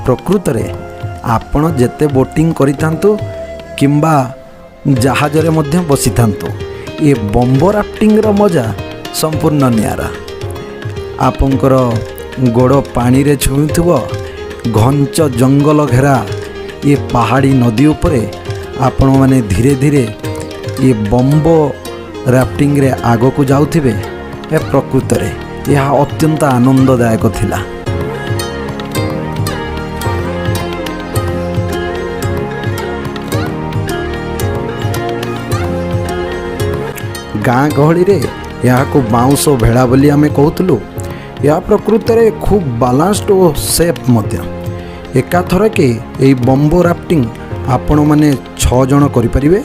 ପ୍ରକୃତରେ ଆପଣ ଯେତେ ବୋଟିଂ କରିଥାନ୍ତୁ କିମ୍ବା ଜାହାଜରେ ମଧ୍ୟ ବସିଥାନ୍ତୁ, ଏ ବମ୍ବ ରାଫ୍ଟିଂର ମଜା ସମ୍ପୂର୍ଣ୍ଣ ନିଆରା। ଆପଣଙ୍କର ଗୋଡ଼ ପାଣିରେ ଛୁଇଁଥିବ, ଘଞ୍ଚ ଜଙ୍ଗଲ ଘେରା ଏ ପାହାଡ଼ି ନଦୀ ଉପରେ ଆପଣମାନେ ଧୀରେ ଧୀରେ ଏ ବମ୍ବ ରାଫ୍ଟିଂରେ ଆଗକୁ ଯାଉଥିବେ। ଏ ପ୍ରକୃତରେ ଏହା ଅତ୍ୟନ୍ତ ଆନନ୍ଦଦାୟକ ଥିଲା। ଗାଁ ଗହଳିରେ ଏହାକୁ ବାଉଁଶ ଭେଳା ବୋଲି ଆମେ କହୁଥିଲୁ। ଏହା ପ୍ରକୃତରେ ଖୁବ୍ ବାଲାନ୍ସଡ ଓ ସେଫ୍ ମଧ୍ୟ। ଏକାଥରକେ ଏହି ବମ୍ବ ରାଫ୍ଟିଂ ଆପଣମାନେ 6 ଜଣ କରିପାରିବେ।